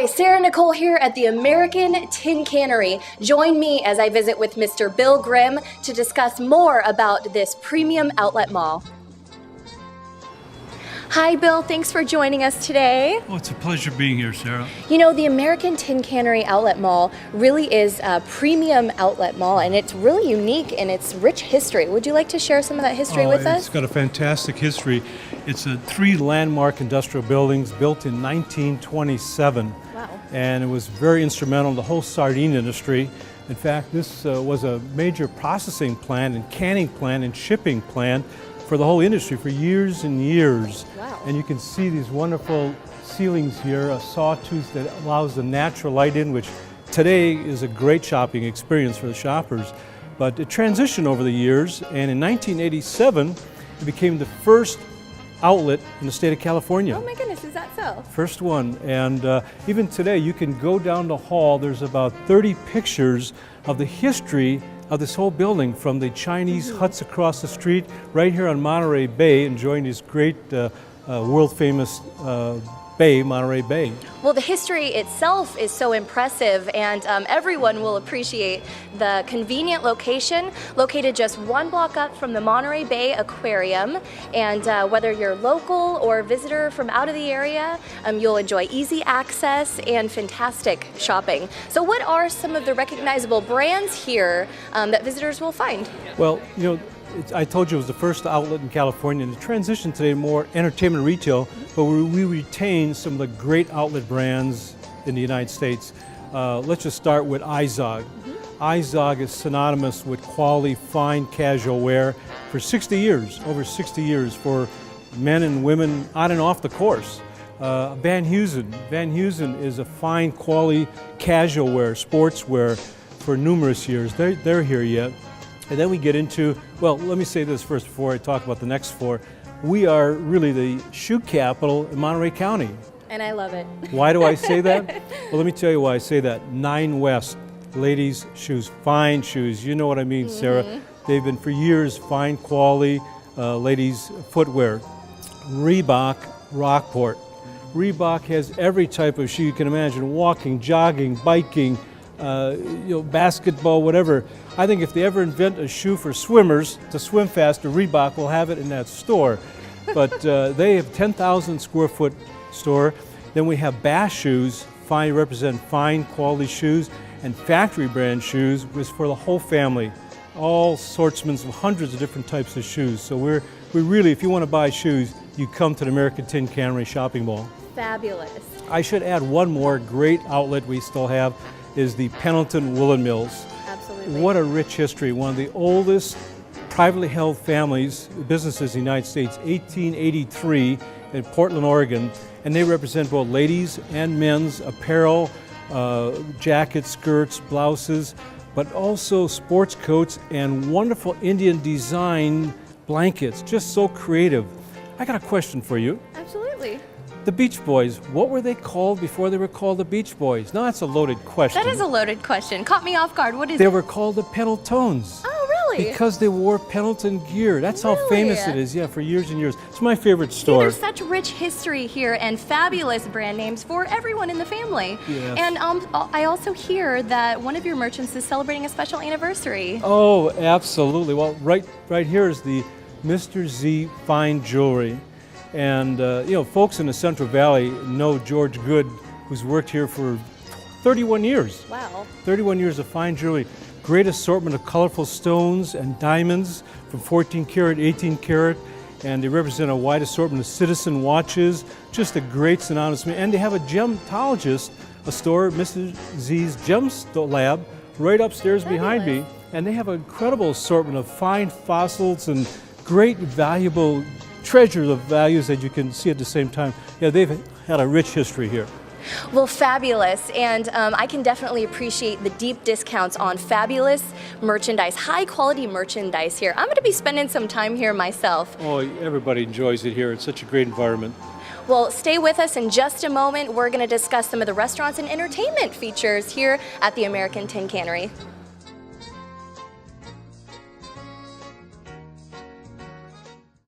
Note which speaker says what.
Speaker 1: Hi, Sarah Nicole here at the American Tin Cannery. Join me as I visit with Mr. Bill Grimm to discuss more about this premium outlet mall. Hi, Bill. Thanks for joining us today.
Speaker 2: Oh, it's a pleasure being here, Sarah.
Speaker 1: You know, the American Tin Cannery Outlet Mall really is a premium outlet mall, and it's really unique in its rich history. Would you like to share some of that history with us?
Speaker 2: It's got a fantastic history. It's three landmark industrial buildings built in 1927.
Speaker 1: Wow.
Speaker 2: And it was very instrumental in the whole sardine industry. In fact, this was a major processing plant and canning plant and shipping plant for the whole industry for years and years.
Speaker 1: Wow.
Speaker 2: And you can see these wonderful ceilings here, a sawtooth that allows the natural light in, which today is a great shopping experience for the shoppers. But it transitioned over the years, and in 1987, it became the first outlet in the state of California.
Speaker 1: Oh my goodness, is that so?
Speaker 2: First one, and even today you can go down the hall. There's about 30 pictures of the history of this whole building, from the Chinese huts across the street, right here on Monterey Bay, enjoying this great world famous bay, Monterey Bay.
Speaker 1: Well, the history itself is so impressive, and everyone will appreciate the convenient location, located just one block up from the Monterey Bay Aquarium. And whether you're local or a visitor from out of the area, you'll enjoy easy access and fantastic shopping. So what are some of the recognizable brands here that visitors will find?
Speaker 2: Well, you know, I told you it was the first outlet in California, and the transition today more entertainment retail, but we retain some of the great outlet brands in the United States. Let's just start with iZog. iZog is synonymous with quality, fine, casual wear for 60 years, over 60 years, for men and women on and off the course. Van Heusen is a fine, quality, casual wear, sportswear for numerous years. They're here yet. And then we get into, well, let me say this first before I talk about the next four. We are really the shoe capital in Monterey County.
Speaker 1: And I love it.
Speaker 2: Why do I say that? Well, let me tell you why I say that. 9 West, ladies' shoes, fine shoes. You know what I mean, Sarah. They've been for years fine quality ladies' footwear. Reebok, Rockport. Reebok has every type of shoe you can imagine: walking, jogging, biking, basketball, whatever. I think if they ever invent a shoe for swimmers to swim faster, Reebok will have it in that store. But they have 10,000 square foot store. Then we have Bass shoes, represent fine quality shoes, and factory brand shoes was for the whole family. All sortsments of hundreds of different types of shoes. So we really, if you want to buy shoes, you come to the American Tin Cannery Shopping Mall.
Speaker 1: Fabulous.
Speaker 2: I should add one more great outlet we still have is the Pendleton Woolen Mills.
Speaker 1: Absolutely.
Speaker 2: What a rich history. One of the oldest privately held businesses in the United States, 1883 in Portland, Oregon. And they represent both ladies and men's apparel, jackets, skirts, blouses, but also sports coats and wonderful Indian design blankets. Just so creative. I got a question for you.
Speaker 1: Absolutely.
Speaker 2: The Beach Boys, what were they called before they were called the Beach Boys? Now that's a loaded question.
Speaker 1: That is a loaded question. Caught me off guard. What is it?
Speaker 2: They were called the Pendletons.
Speaker 1: Oh, really?
Speaker 2: Because they wore Pendleton gear. That's how famous it is, yeah, for years and years. It's my favorite store.
Speaker 1: See, there's such rich history here and fabulous brand names for everyone in the family.
Speaker 2: Yes.
Speaker 1: And I also hear that one of your merchants is celebrating a special anniversary.
Speaker 2: Oh, absolutely. Well, right here is the Mr. Z Fine Jewelry. And folks in the Central Valley know George Good, who's worked here for 31 years.
Speaker 1: Wow.
Speaker 2: 31 years of fine jewelry. Great assortment of colorful stones and diamonds from 14 karat, 18 karat. And they represent a wide assortment of citizen watches. Just a great synonymous. And they have a gemologist, a store, Mr. Z's Gem Lab, right upstairs behind me. And they have an incredible assortment of fine fossils and great valuable treasures of values that you can see at the same time. Yeah, they've had a rich history here.
Speaker 1: Well, fabulous, and I can definitely appreciate the deep discounts on fabulous merchandise, high quality merchandise here. I'm going to be spending some time here myself.
Speaker 2: Oh, everybody enjoys it here. It's such a great environment.
Speaker 1: Well, stay with us in just a moment. We're going to discuss some of the restaurants and entertainment features here at the American Tin Cannery.